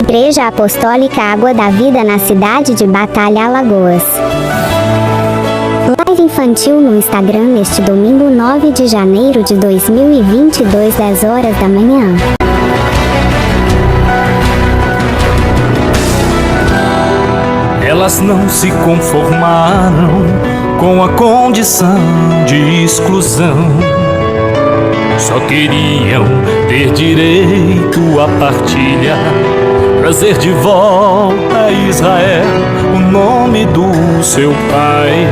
Igreja Apostólica Água da Vida na cidade de Batalha, Alagoas. Live infantil no Instagram neste domingo 9 de janeiro de 2022, 10 horas da manhã. Elas não se conformaram com a condição de exclusão. Só queriam ter direito à partilha, trazer de volta a Israel o nome do seu pai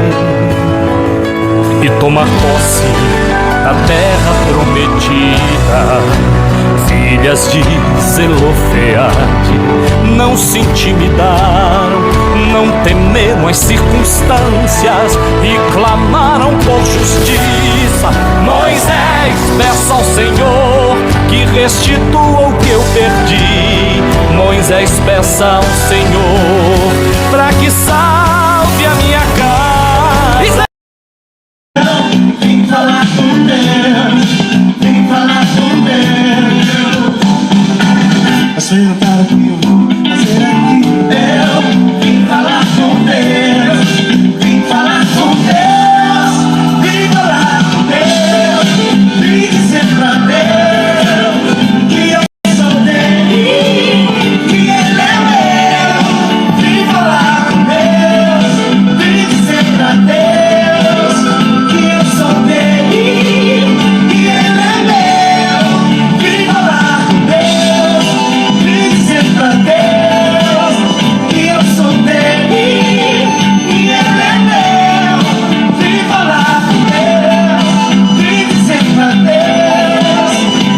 e tomar posse da terra prometida. Filhas de Zelofeade não se intimidaram, não temeram as circunstâncias e clamaram por justiça. Moisés, peça ao Senhor que restitua o que eu perdi. Moisés, peça ao Senhor para que salve a minha casa. Vem falar com Deus, vem falar com Deus. A senhora tá aqui, eu vou fazer aqui. Eu vim falar com Deus, vim falar com Deus, vim falar com Deus, vim dizer pra Deus que eu sou dele, que ele é meu. Vim falar com Deus, vim dizer pra Deus que eu sou dele, que ele é meu. Vim falar com Deus, vim dizer pra Deus que eu sou dele, que ele é meu. Vim falar com Deus, vim dizer pra Deus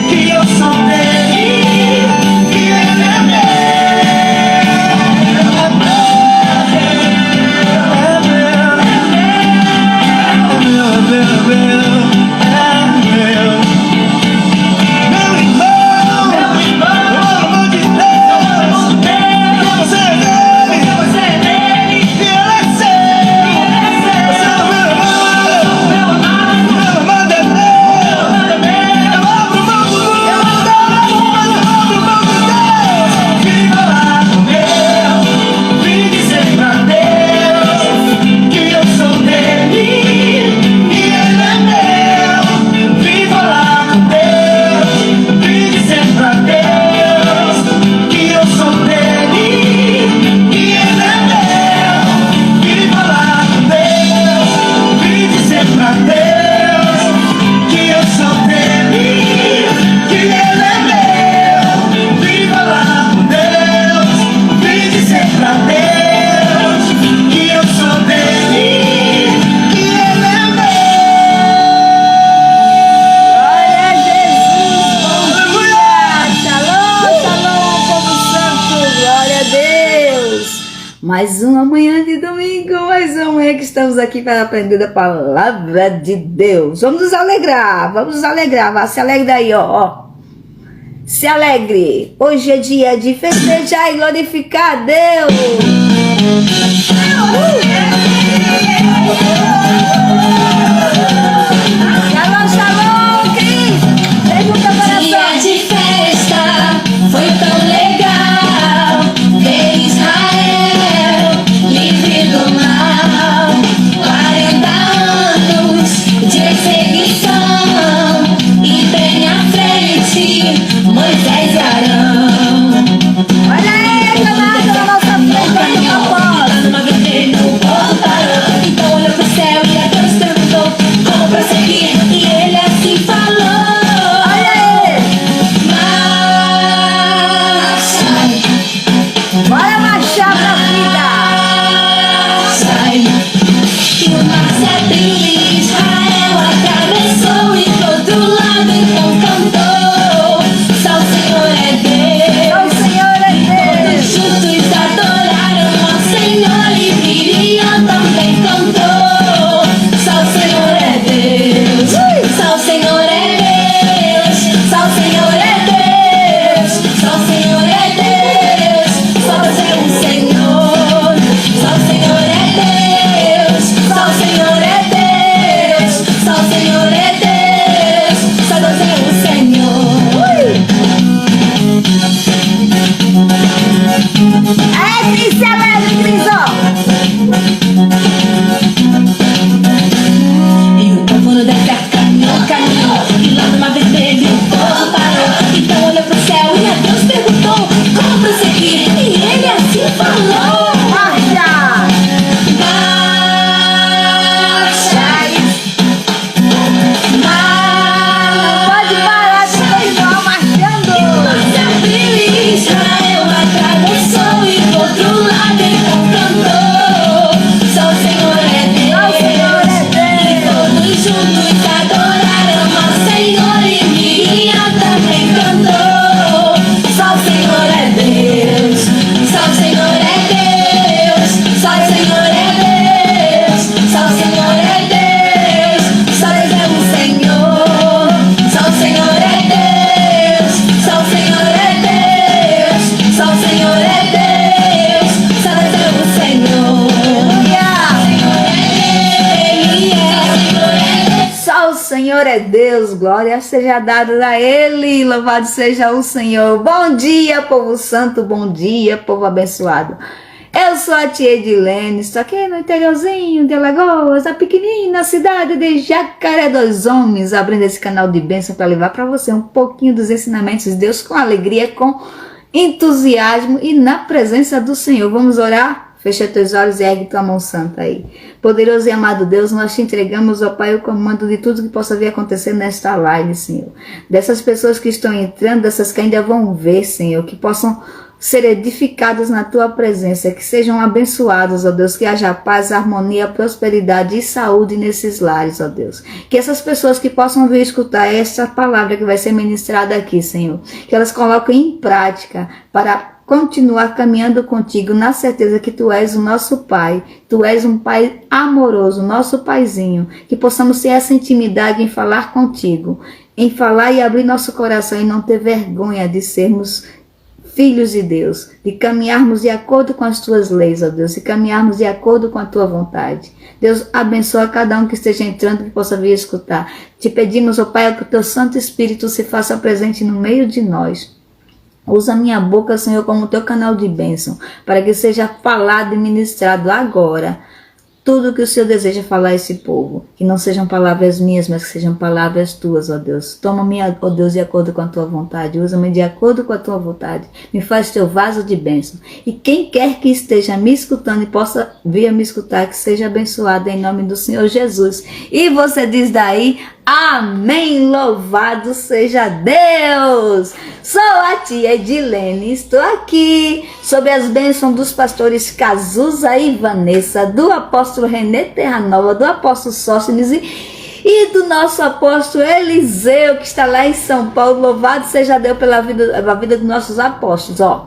que eu sou dele, que ele é meu. Meu irmão, pelo amor de Deus, você é dele, e ele é seu. Você é meu amado, meu amado é meu. Eu abro mão do mundo, eu abro mão de Deus. Vim falar com Deus, vim dizer pra Deus que eu sou dele, e ele é meu. Vim falar com Deus, vim dizer pra Deus que eu sou dele, que ele é meu. Vim falar com Deus, vim dizer pra Deus que eu sou dele, que ele é meu. Vim falar com Deus, vim dizer pra Deus que eu sou dele, que ele é meu. Glória a Jesus, bom dia! Shalom, shalom, povo santo, glória a Deus! Mais uma manhã de domingo, mais uma manhã que estamos aqui para aprender a palavra de Deus. Vamos nos alegrar, vá, se alegre daí, ó. Se alegre, hoje é dia de festejar e glorificar a Deus. Shalom, shalom, Cris! Pergunta para Dia de festa, foi tão legal ver Israel livre do mal. 40 anos de perseguição e bem à frente Moisés e Arão. Olha aí, camada, na nossa frente, aqui no propósito. Uma vermelha no polo parou. Então olhou pro céu e a Deus Deus, glória seja dada a Ele, louvado seja o Senhor. Bom dia, povo santo, bom dia, povo abençoado. Eu sou a tia Edilene, estou aqui no interiorzinho de Alagoas, a pequenina cidade de Jacaré dos Homens, abrindo esse canal de bênção para levar para você um pouquinho dos ensinamentos de Deus com alegria, com entusiasmo e na presença do Senhor. Vamos orar? Fecha teus olhos e ergue tua mão santa aí. Poderoso e amado Deus, nós te entregamos, ó Pai, o comando de tudo que possa vir acontecer nesta live, Senhor. Dessas pessoas que estão entrando, dessas que ainda vão ver, Senhor, que possam ser edificados na tua presença, que sejam abençoados, ó Deus, que haja paz, harmonia, prosperidade e saúde nesses lares, ó Deus. Que essas pessoas que possam vir escutar essa palavra que vai ser ministrada aqui, Senhor, que elas coloquem em prática para continuar caminhando contigo na certeza que tu és o nosso Pai, tu és um Pai amoroso, nosso Paizinho, que possamos ter essa intimidade em falar contigo, em falar e abrir nosso coração e não ter vergonha de sermos filhos de Deus, de caminharmos de acordo com as tuas leis, ó Deus, e caminharmos de acordo com a tua vontade. Deus, abençoa cada um que esteja entrando, que possa vir escutar. Te pedimos, ó Pai, que o teu Santo Espírito se faça presente no meio de nós. Usa minha boca, Senhor, como teu canal de bênção, para que seja falado e ministrado agora tudo que o Senhor deseja falar a esse povo. Que não sejam palavras minhas, mas que sejam palavras tuas, ó Deus. Toma-me, ó Deus, de acordo com a tua vontade. Usa-me de acordo com a tua vontade. Me faz teu vaso de bênção. E quem quer que esteja me escutando e possa vir a me escutar, que seja abençoado em nome do Senhor Jesus. E você diz daí, amém, louvado seja Deus. Sou a tia Edilene, estou aqui sob as bênçãos dos pastores Cazuza e Vanessa, do apóstolo René Terranova, do apóstolo Sóstenes e do nosso apóstolo Eliseu, que está lá em São Paulo. Louvado seja Deus pela vida dos nossos apóstolos.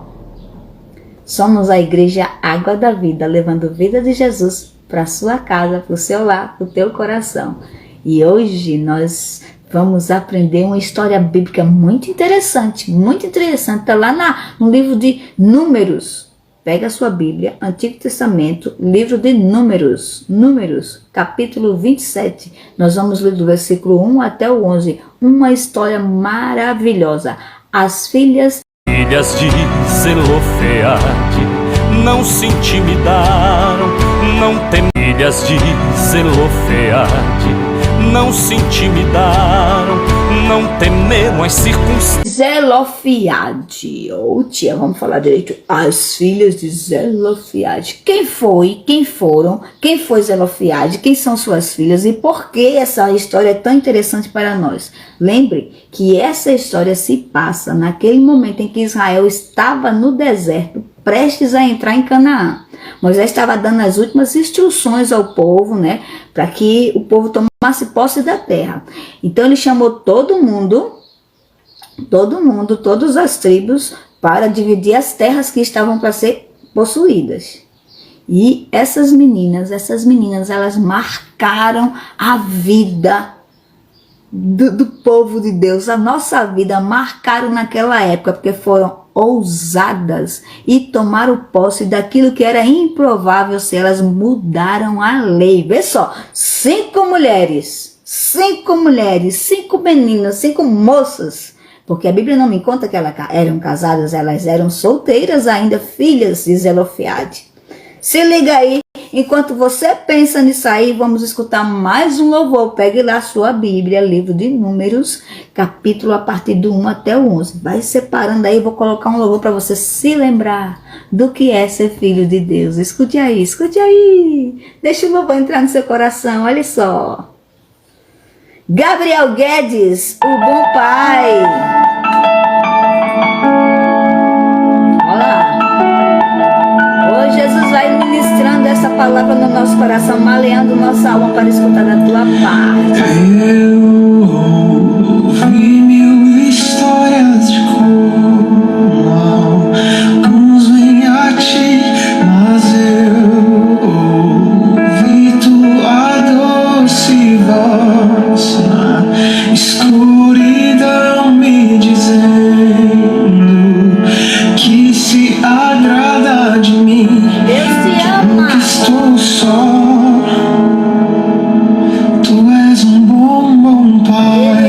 Somos a igreja Água da Vida, levando vida de Jesus para a sua casa, para o seu lar, para o teu coração. E hoje nós vamos aprender uma história bíblica muito interessante, está lá no livro de Números. Pega a sua Bíblia, Antigo Testamento, livro de Números, capítulo 27. Nós vamos ler do versículo 1 até o 11, uma história maravilhosa. As filhas de Zelofeade não se intimidaram, não temem. Filhas de Zelofeade não se intimidaram, não temeram as circunstâncias. Zelofeade, tia, vamos falar direito. As filhas de Zelofeade. Quem foi Zelofeade? Quem são suas filhas? E por que essa história é tão interessante para nós? Lembre que essa história se passa naquele momento em que Israel estava no deserto, prestes a entrar em Canaã. Moisés estava dando as últimas instruções ao povo, né, para que o povo tomasse posse da terra. Então ele chamou todo mundo, todas as tribos, para dividir as terras que estavam para ser possuídas. E essas meninas, elas marcaram a vida do povo de Deus, a nossa vida, marcaram naquela época, porque foram ousadas e tomaram posse daquilo que era improvável se elas mudaram a lei. Vê só, 5 mulheres, 5 meninas, 5 moças, porque a Bíblia não me conta que elas eram casadas, elas eram solteiras ainda, filhas de Zelofeade. Se liga aí, enquanto você pensa nisso aí, vamos escutar mais um louvor. Pegue lá a sua Bíblia, livro de Números, capítulo a partir do 1 até o 11. Vai separando aí, vou colocar um louvor para você se lembrar do que é ser filho de Deus. Escute aí. Deixa o louvor entrar no seu coração, olha só. Gabriel Guedes, o bom pai. Jesus vai ministrando essa palavra no nosso coração, maleando nossa alma para escutar da tua parte. Eu ouvi 1000 histórias de como alguns vêm a ti, mas eu ouvi tua doce voz na escuridão me dizendo que se agrada de mim. Deus te ama. Que estou só, tu és um bom pai.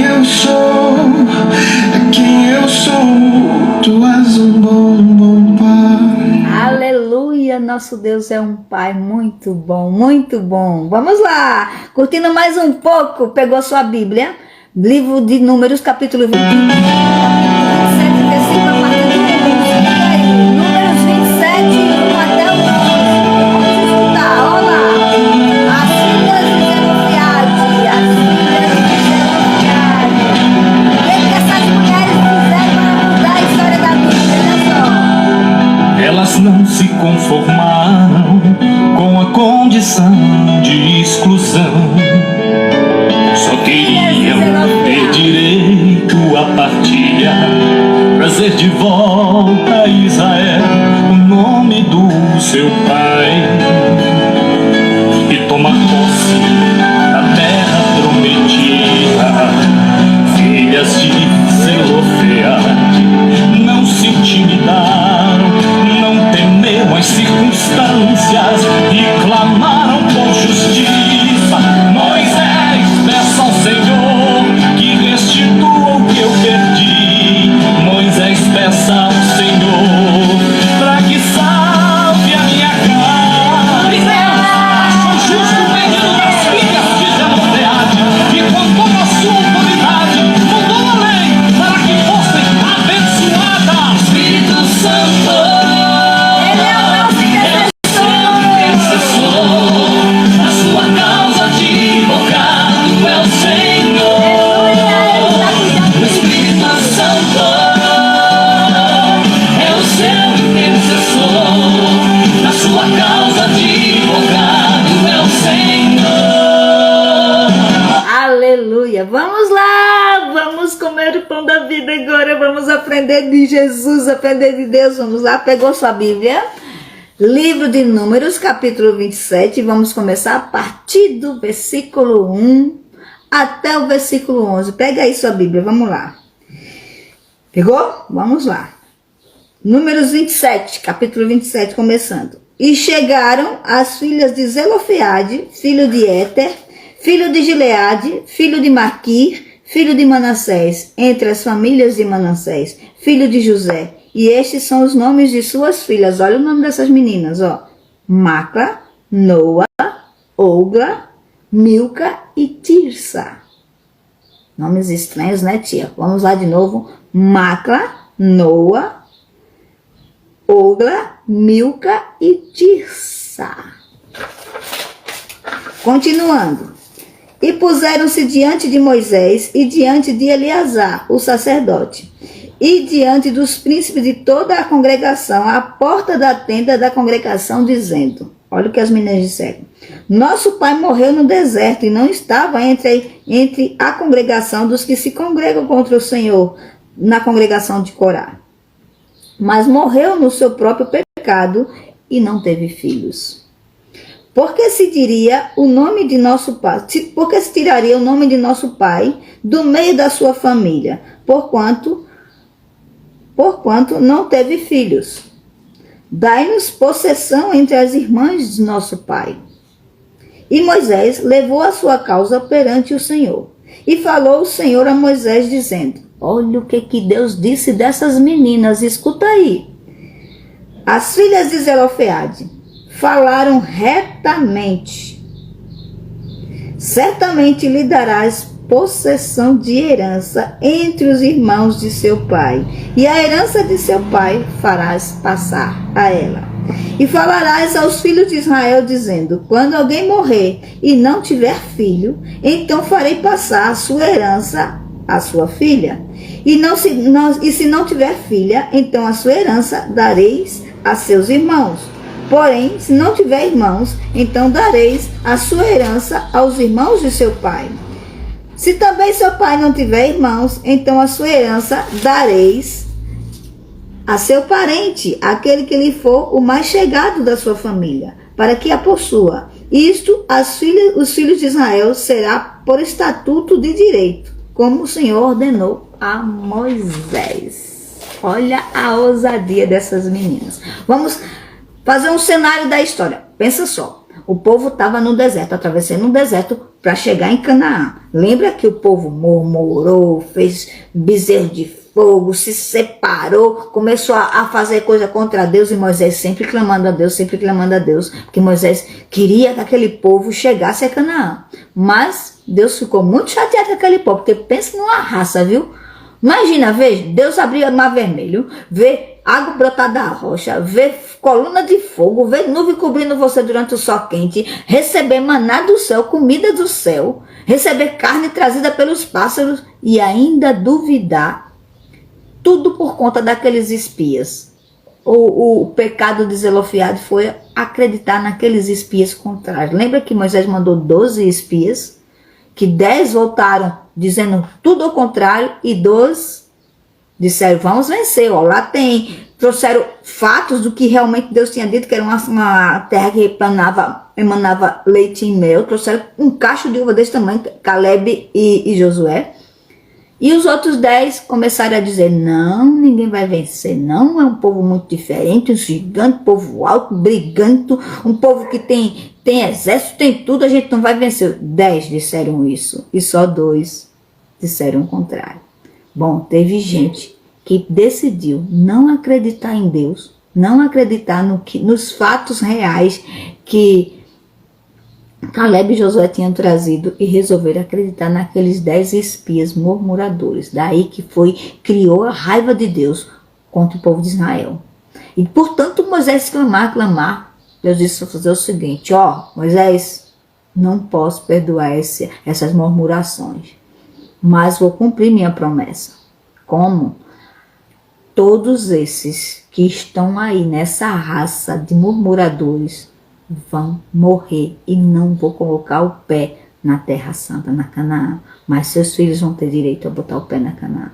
eu sou, é quem eu sou. Tu és um bom, bom Pai. Aleluia, nosso Deus é um Pai muito bom, muito bom. Vamos lá, curtindo mais um pouco. Pegou sua Bíblia, livro de Números, capítulo 27, versículo a partir do 1. Números 27, 1 até o 11. Vamos escutar, olha lá. As filhas de Zelofeade, as filhas de Zelofeade. O que essas mulheres fizeram para mudar a história da Bíblia? Olha só. Elas não se conformaram com a condição de exclusão. Só queriam ter direito à partilha, trazer de volta a Israel o nome do seu pai e tomar posse da terra prometida. Filhas de Zelofeade não se intimidaram, não temeram as circunstâncias e clamaram por justiça. Moisés, peça ao Senhor que restitua o que eu perdi. Moisés, peça ao Senhor para que salve a minha casa. Achou justo o menino das filhas de Zelofeade e com toda a sua autoridade mudou a lei para que fossem abençoadas. Espírito Santo, Ele é o nosso intercessor. a sua causa advogado é o Senhor. O Espírito Santo é o seu intercessor. A sua causa advogado é o Senhor. Aleluia, vamos lá, vamos comer o pão da vida agora, vamos aprender de Jesus, aprender de Deus. Vamos lá, pegou sua Bíblia, livro de Números, capítulo 27, vamos começar a partir do versículo 1 até o versículo 11, pega aí sua Bíblia, vamos lá. Pegou? Vamos lá. Números 27, capítulo 27, começando. E chegaram as filhas de Zelofeade, filho de Éter, filho de Gileade, filho de Maquir, filho de Manassés, entre as famílias de Manassés, filho de José. E estes são os nomes de suas filhas. Olha o nome dessas meninas, ó. Macla, Noa, Ogla, Milca e Tirsa. Nomes estranhos, né, tia? Vamos lá de novo. Macla, Noa, Ogla, Milca e Tirsa. Continuando. E puseram-se diante de Moisés e diante de Eleazar, o sacerdote, e diante dos príncipes de toda a congregação, à porta da tenda da congregação, dizendo, olha o que as meninas disseram, nosso pai morreu no deserto e não estava entre a congregação dos que se congregam contra o Senhor, na congregação de Corá, mas morreu no seu próprio pecado e não teve filhos. Por que se diria o nome de nosso pai? Por que se tiraria o nome de nosso pai do meio da sua família? Porquanto não teve filhos. Dai-nos possessão entre as irmãs de nosso pai. E Moisés levou a sua causa perante o Senhor. E falou o Senhor a Moisés, dizendo, olha o que Deus disse dessas meninas, escuta aí. As filhas de Zelofeade falaram retamente. Certamente lhe darás possessão de herança entre os irmãos de seu pai, e a herança de seu pai farás passar a ela. E falarás aos filhos de Israel, dizendo, quando alguém morrer e não tiver filho, então farei passar a sua herança à sua filha. E se não tiver filha, então a sua herança dareis a seus irmãos. Porém, se não tiver irmãos, então dareis a sua herança aos irmãos de seu pai. Se também seu pai não tiver irmãos, então a sua herança dareis a seu parente, aquele que lhe for o mais chegado da sua família, para que a possua. Isto, os filhos de Israel, será por estatuto de direito, como o Senhor ordenou a Moisés. Olha a ousadia dessas meninas. Vamos fazer um cenário da história. Pensa só, o povo estava no deserto, atravessando um deserto para chegar em Canaã. Lembra que o povo murmurou, fez bezerro de fogo, se separou, começou a fazer coisa contra Deus, e Moisés sempre clamando a Deus, porque Moisés queria que aquele povo chegasse a Canaã. Mas Deus ficou muito chateado com aquele povo, porque pensa numa raça, viu? Imagina, veja, Deus abrir o mar vermelho, ver água brotar da rocha, ver coluna de fogo, ver nuvem cobrindo você durante o sol quente, receber maná do céu, comida do céu, receber carne trazida pelos pássaros e ainda duvidar. Tudo por conta daqueles espias. O pecado de Zelofeade foi acreditar naqueles espias contrários. Lembra que Moisés mandou 12 espias? Que 10 voltaram dizendo tudo ao contrário e 2 disseram, vamos vencer. Ó, lá trouxeram fatos do que realmente Deus tinha dito, que era uma terra que emanava leite e mel. Trouxeram um cacho de uva desse tamanho, Caleb e Josué. E os outros 10 começaram a dizer, não, ninguém vai vencer, não, é um povo muito diferente, um gigante, um povo alto, brigante, um povo que tem exército, tem tudo, a gente não vai vencer. 10 disseram isso, e só 2 disseram o contrário. Bom, teve gente que decidiu não acreditar em Deus, não acreditar nos fatos reais que Caleb e Josué tinham trazido e resolveram acreditar naqueles 10 espias murmuradores. Daí que criou a raiva de Deus contra o povo de Israel. E portanto Moisés clamar, Deus disse fazer o seguinte, Moisés, não posso perdoar essas murmurações, mas vou cumprir minha promessa. Como? Todos esses que estão aí nessa raça de murmuradores vão morrer e não vou colocar o pé na Terra Santa, na Canaã, mas seus filhos vão ter direito a botar o pé na Canaã.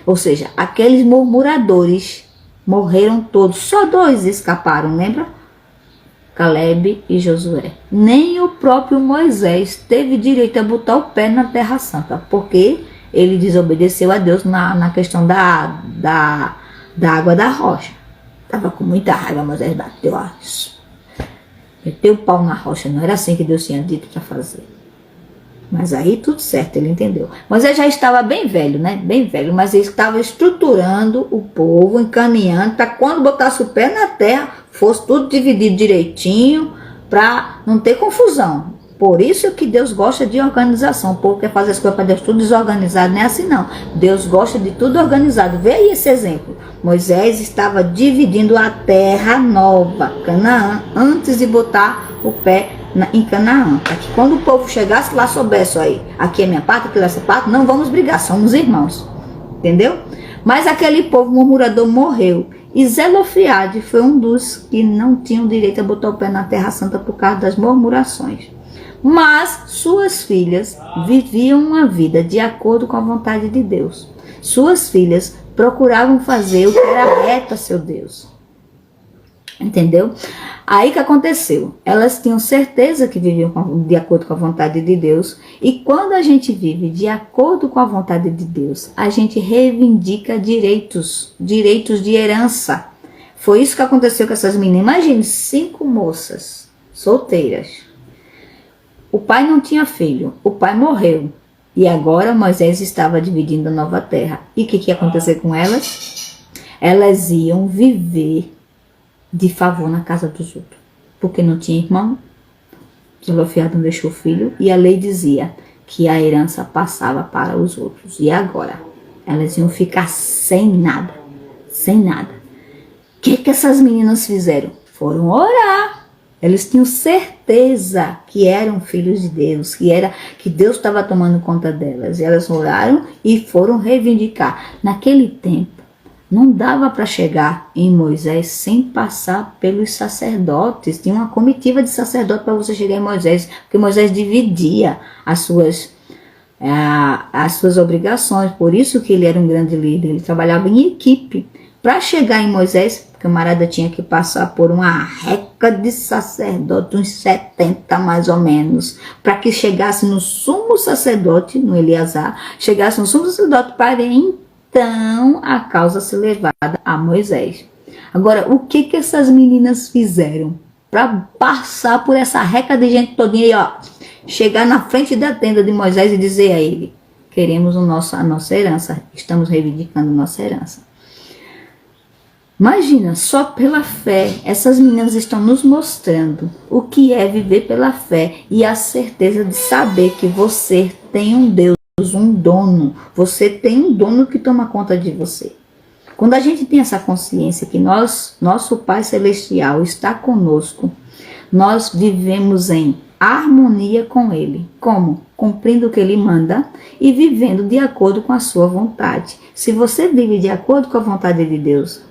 Ou seja, aqueles murmuradores morreram todos, só 2 escaparam, lembra? Caleb e Josué. Nem o próprio Moisés teve direito a botar o pé na Terra Santa, porque ele desobedeceu a Deus na questão da água da rocha. Estava com muita raiva, Moisés bateu meteu o pau na rocha, não era assim que Deus tinha dito para fazer. Mas aí tudo certo, ele entendeu. Moisés já estava bem velho, né? Bem velho, mas ele estava estruturando o povo, encaminhando, para quando botasse o pé na terra, fosse tudo dividido direitinho, para não ter confusão. Por isso que Deus gosta de organização. O povo quer fazer as coisas para Deus tudo desorganizado, não é assim não. Deus gosta de tudo organizado. Vê aí esse exemplo. Moisés estava dividindo a terra nova, Canaã, antes de botar o pé em Canaã. Para que quando o povo chegasse lá soubesse, aí, aqui é minha parte, aqui é essa parte, não vamos brigar, somos irmãos. Entendeu? Mas aquele povo murmurador morreu. E Zelofeade foi um dos que não tinham direito a botar o pé na Terra Santa por causa das murmurações. Mas suas filhas viviam uma vida de acordo com a vontade de Deus. Suas filhas procuravam fazer o que era reto a seu Deus. Entendeu? Aí que aconteceu? Elas tinham certeza que viviam de acordo com a vontade de Deus. E quando a gente vive de acordo com a vontade de Deus, a gente reivindica direitos de herança. Foi isso que aconteceu com essas meninas. Imagine 5 moças solteiras. O pai não tinha filho, o pai morreu. E agora Moisés estava dividindo a nova terra. E o que ia acontecer com elas? Elas iam viver de favor na casa dos outros. Porque não tinha irmão, Zelofeade não deixou filho, e a lei dizia que a herança passava para os outros. E agora? Elas iam ficar sem nada. Sem nada. O que essas meninas fizeram? Foram orar. Eles tinham certeza que eram filhos de Deus, que Deus estava tomando conta delas. E elas oraram e foram reivindicar. Naquele tempo, não dava para chegar em Moisés sem passar pelos sacerdotes. Tinha uma comitiva de sacerdotes para você chegar em Moisés, porque Moisés dividia as suas obrigações. Por isso que ele era um grande líder, ele trabalhava em equipe. Para chegar em Moisés, o camarada tinha que passar por uma reca de sacerdotes, uns 70 mais ou menos, para que chegasse no sumo sacerdote, no Eleazar, chegasse no sumo sacerdote para então a causa ser levada a Moisés. Agora, o que essas meninas fizeram para passar por essa reca de gente todinha aí, ó? chegar na frente da tenda de Moisés e dizer a ele: queremos a nossa herança, estamos reivindicando nossa herança. Imagina, só pela fé, essas meninas estão nos mostrando o que é viver pela fé e a certeza de saber que você tem um Deus, um dono. Você tem um dono que toma conta de você. Quando a gente tem essa consciência que nosso Pai Celestial está conosco, nós vivemos em harmonia com Ele. Como? Cumprindo o que Ele manda e vivendo de acordo com a sua vontade. Se você vive de acordo com a vontade de Deus,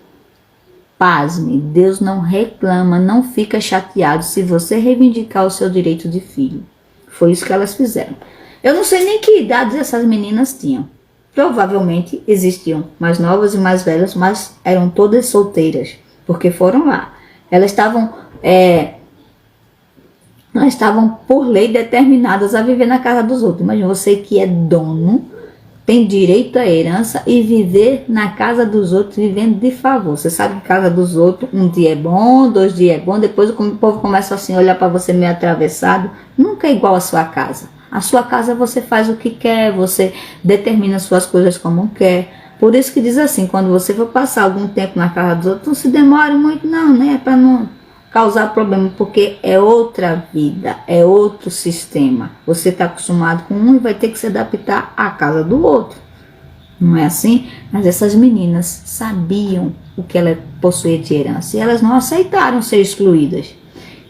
pasme, Deus não reclama, não fica chateado se você reivindicar o seu direito de filho. Foi isso que elas fizeram. Eu não sei nem que idades essas meninas tinham. Provavelmente existiam mais novas e mais velhas, mas eram todas solteiras, porque foram lá. Elas estavam por lei determinadas a viver na casa dos outros. Imagina, você que é dono, tem direito à herança e viver na casa dos outros, vivendo de favor. Você sabe que casa dos outros, um dia é bom, 2 dias é bom, depois o povo começa assim a olhar para você meio atravessado. Nunca é igual a sua casa. A sua casa você faz o que quer, você determina suas coisas como quer. Por isso que diz assim, quando você for passar algum tempo na casa dos outros, não se demore muito não, né? É para não causar problema, porque é outra vida, é outro sistema. Você está acostumado com um e vai ter que se adaptar à casa do outro. Não é assim? Mas essas meninas sabiam o que ela possuía de herança e elas não aceitaram ser excluídas.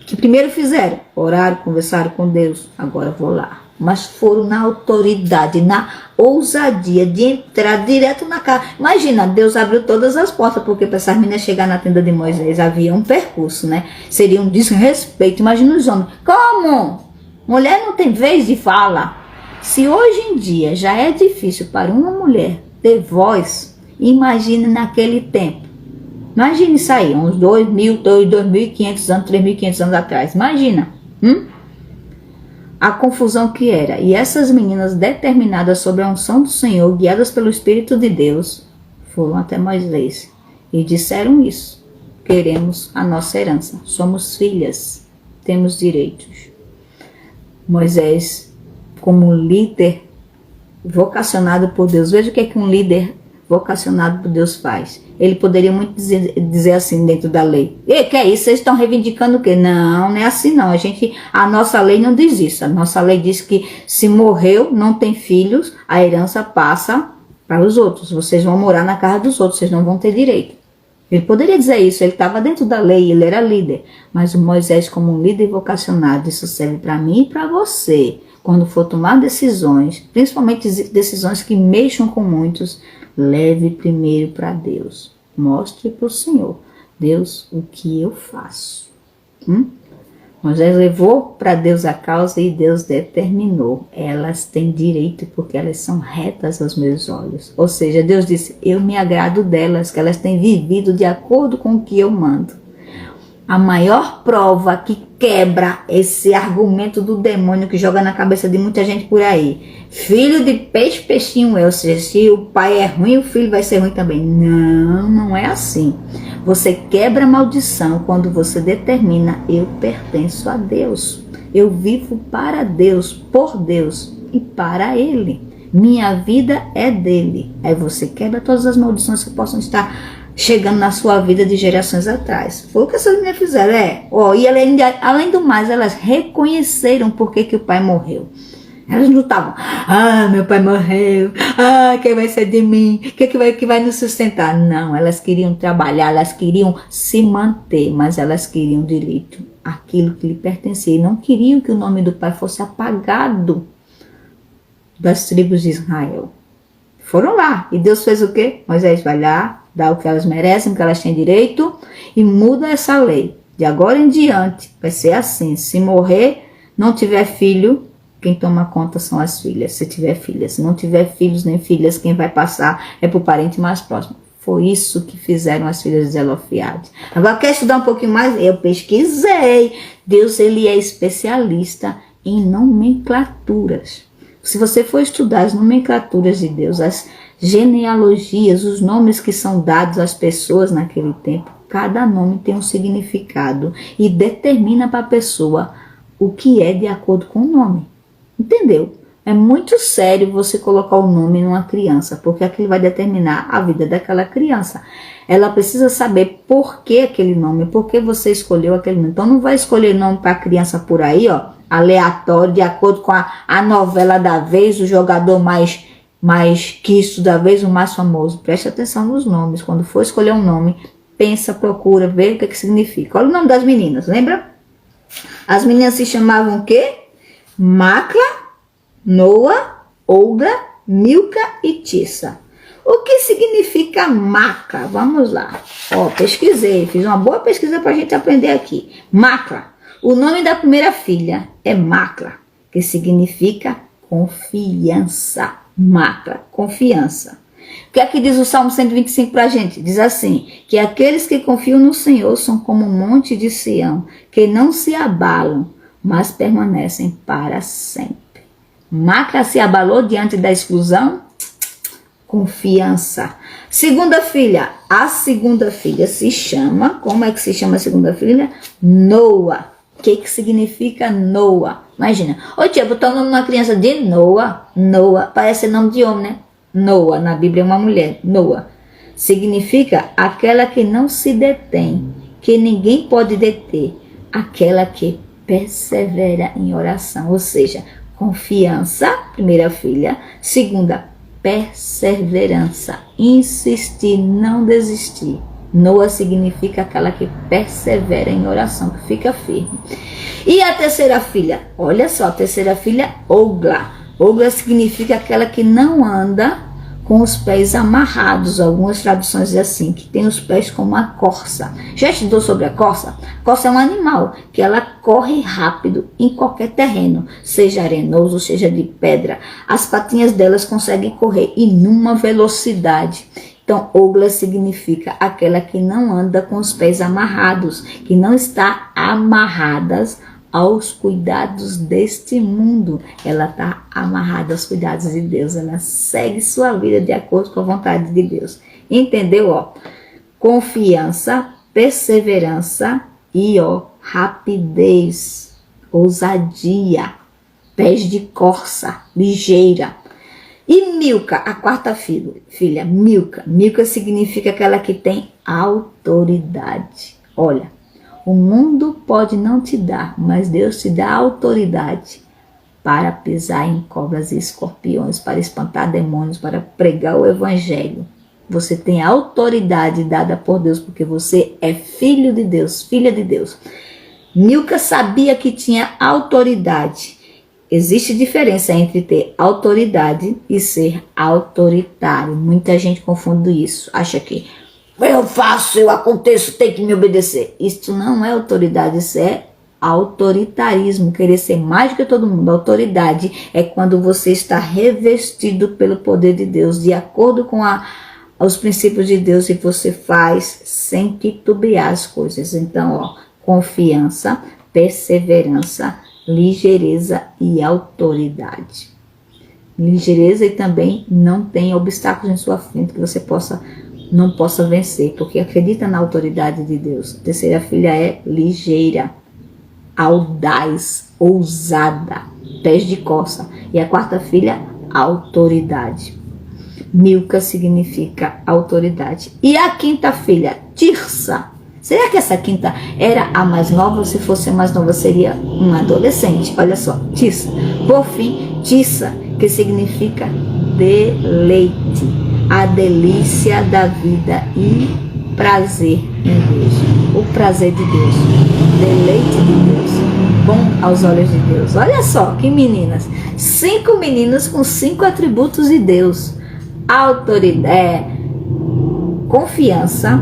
O que primeiro fizeram? Oraram, conversaram com Deus. Agora vou lá. Mas foram na autoridade, na ousadia de entrar direto na casa. Imagina, Deus abriu todas as portas, porque para essas meninas chegar na tenda de Moisés havia um percurso, né? Seria um desrespeito. Imagina os homens. Como? Mulher não tem vez de fala. Se hoje em dia já é difícil para uma mulher ter voz, imagine naquele tempo. Imagine isso aí, uns 2.500 anos, 3.500 anos atrás. Imagina. A confusão que era. E essas meninas determinadas sobre a unção do Senhor, guiadas pelo Espírito de Deus, foram até Moisés e disseram isso: queremos a nossa herança, somos filhas, temos direitos. Moisés, como líder vocacionado por Deus, veja o que é que um líder vocacionado por Deus faz. Ele poderia muito dizer assim dentro da lei: e que é isso? Vocês estão reivindicando o quê? Não, não é assim não. A nossa lei não diz isso. A nossa lei diz que se morreu, não tem filhos, a herança passa para os outros. Vocês vão morar na casa dos outros, vocês não vão ter direito. Ele poderia dizer isso, ele estava dentro da lei, ele era líder. Mas o Moisés, como um líder vocacionado, isso serve para mim e para você. Quando for tomar decisões, principalmente decisões que mexam com muitos, leve primeiro para Deus. Mostre para o Senhor: Deus, o que eu faço? Moisés levou para Deus a causa e Deus determinou: elas têm direito porque elas são retas aos meus olhos. Ou seja, Deus disse: eu me agrado delas, que elas têm vivido de acordo com o que eu mando. A maior prova que quebra esse argumento do demônio que joga na cabeça de muita gente por aí: filho de peixe, peixinho é. Ou seja, se o pai é ruim, o filho vai ser ruim também. Não, não é assim. Você quebra a maldição quando você determina: eu pertenço a Deus. Eu vivo para Deus, por Deus e para Ele. Minha vida é dele. Aí você quebra todas as maldições que possam estar chegando na sua vida de gerações atrás. Foi o que essas meninas fizeram. E além do mais, elas reconheceram por que o pai morreu. Elas não estavam: meu pai morreu, quem vai ser de mim, que vai nos sustentar? Não, elas queriam trabalhar, elas queriam se manter, mas elas queriam direito àquilo que lhe pertencia, e não queriam que o nome do pai fosse apagado das tribos de Israel. Foram lá, e Deus fez o quê? Moisés vai lá, dá o que elas merecem, o que elas têm direito, e muda essa lei. De agora em diante vai ser assim: se morrer, não tiver filho, quem toma conta são as filhas. Se tiver filhas, se não tiver filhos nem filhas, quem vai passar é para o parente mais próximo. Foi isso que fizeram as filhas de Zelofeade. Agora, quer estudar um pouquinho mais? Eu pesquisei. Deus, ele é especialista em nomenclaturas. Se você for estudar as nomenclaturas de Deus, as genealogias, os nomes que são dados às pessoas naquele tempo, cada nome tem um significado e determina para a pessoa o que é de acordo com o nome. Entendeu? É muito sério você colocar o nome numa criança, porque aquilo vai determinar a vida daquela criança. Ela precisa saber por que aquele nome, por que você escolheu aquele nome. Então não vai escolher nome para a criança por aí, ó, aleatório, de acordo com a novela da vez, o jogador mais quisto da vez, o mais famoso. Preste atenção nos nomes. Quando for escolher um nome, pensa, procura, vê o que significa. Olha o nome das meninas, lembra? As meninas se chamavam o quê? Macla, Noa, Olga, Milca e Tissa. O que significa Macla? Vamos lá. Ó, pesquisei, fiz uma boa pesquisa para a gente aprender aqui. Macla. O nome da primeira filha é Macla, que significa confiança. Macla, confiança. O que é que diz o Salmo 125 para a gente? Diz assim, que aqueles que confiam no Senhor são como um monte de Sião, que não se abalam, mas permanecem para sempre. Macla se abalou diante da exclusão? Confiança. Segunda filha. A segunda filha se chama, como é que se chama a segunda filha? Noa. O que significa Noa? Imagina. Ô tia, botar o nome de uma criança de Noa. Noa. Parece nome de homem, né? Noa. Na Bíblia é uma mulher. Noa. Significa aquela que não se detém, que ninguém pode deter. Aquela que persevera em oração. Ou seja, confiança, primeira filha. Segunda, perseverança. Insistir, não desistir. Noa significa aquela que persevera em oração, que fica firme. E a terceira filha? Olha só, a terceira filha, Ogla. Ogla significa aquela que não anda com os pés amarrados. Algumas traduções dizem assim, que tem os pés como a corça. Já estudou sobre a corça? A corça é um animal que ela corre rápido em qualquer terreno, seja arenoso, seja de pedra. As patinhas delas conseguem correr em uma velocidade. Então, Ogla significa aquela que não anda com os pés amarrados, que não está amarradas aos cuidados deste mundo. Ela está amarrada aos cuidados de Deus. Ela segue sua vida de acordo com a vontade de Deus. Entendeu? Ó, confiança, perseverança e rapidez, ousadia, pés de corça, ligeira. E Milca, a quarta filha, Milca. Milca significa aquela que tem autoridade. Olha, o mundo pode não te dar, mas Deus te dá autoridade para pisar em cobras e escorpiões, para espantar demônios, para pregar o evangelho. Você tem autoridade dada por Deus, porque você é filho de Deus, filha de Deus. Milca sabia que tinha autoridade. Existe diferença entre ter autoridade e ser autoritário. Muita gente confunde isso. Acha que eu faço, eu aconteço, tem que me obedecer. Isso não é autoridade, isso é autoritarismo. Querer ser mais do que todo mundo. Autoridade é quando você está revestido pelo poder de Deus, de acordo com os princípios de Deus, e você faz sem titubear as coisas. Então, confiança, perseverança, ligeireza e autoridade. Ligeireza e também não tem obstáculos em sua frente que você não possa vencer, porque acredita na autoridade de Deus. A terceira filha é ligeira, audaz, ousada, pés de coça. E a quarta filha, autoridade. Milca significa autoridade. E a quinta filha, Tirsa. Será que essa quinta era a mais nova? Se fosse a mais nova, seria uma adolescente. Olha só, Tissa. Por fim, Tissa, que significa deleite. A delícia da vida e prazer em Deus. O prazer de Deus. Deleite de Deus. Bom aos olhos de Deus. Olha só, que meninas. 5 meninas com 5 atributos de Deus. Autoridade, confiança,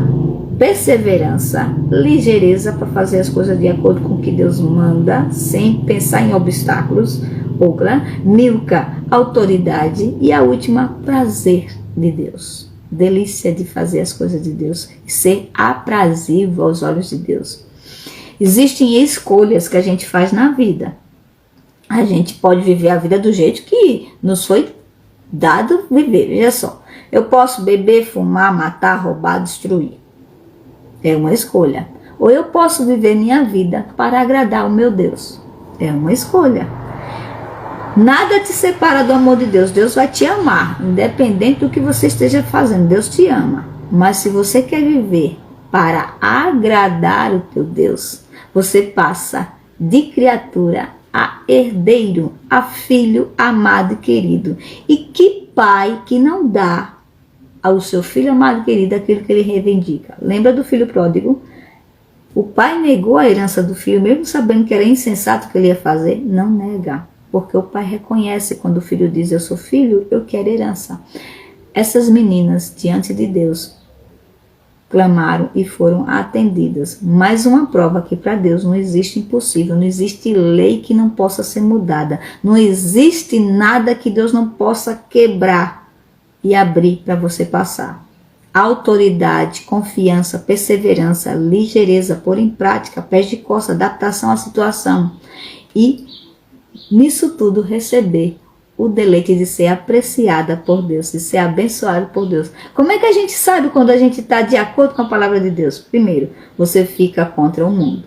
perseverança, ligeireza para fazer as coisas de acordo com o que Deus manda, sem pensar em obstáculos. Ogla, Milca, autoridade, e a última, prazer de Deus. Delícia de fazer as coisas de Deus e ser aprazível aos olhos de Deus. Existem escolhas que a gente faz na vida. A gente pode viver a vida do jeito que nos foi dado viver. Veja só, eu posso beber, fumar, matar, roubar, destruir. É uma escolha. Ou eu posso viver minha vida para agradar o meu Deus. É uma escolha. Nada te separa do amor de Deus. Deus vai te amar, independente do que você esteja fazendo. Deus te ama. Mas se você quer viver para agradar o teu Deus, você passa de criatura a herdeiro, a filho amado e querido. E que pai que não dá ao seu filho amado e querido aquilo que ele reivindica? Lembra do filho pródigo? O pai negou a herança do filho, mesmo sabendo que era insensato o que ele ia fazer. Não nega, porque o pai reconhece quando o filho diz: eu sou filho, eu quero herança. Essas meninas, diante de Deus, clamaram e foram atendidas. Mais uma prova que para Deus não existe impossível, não existe lei que não possa ser mudada, não existe nada que Deus não possa quebrar e abrir para você passar. Autoridade, confiança, perseverança, ligeireza, pôr em prática, pés de costa, adaptação à situação e nisso tudo receber o deleite de ser apreciada por Deus, de ser abençoada por Deus. Como é que a gente sabe quando a gente está de acordo com a palavra de Deus? Primeiro, você fica contra o mundo.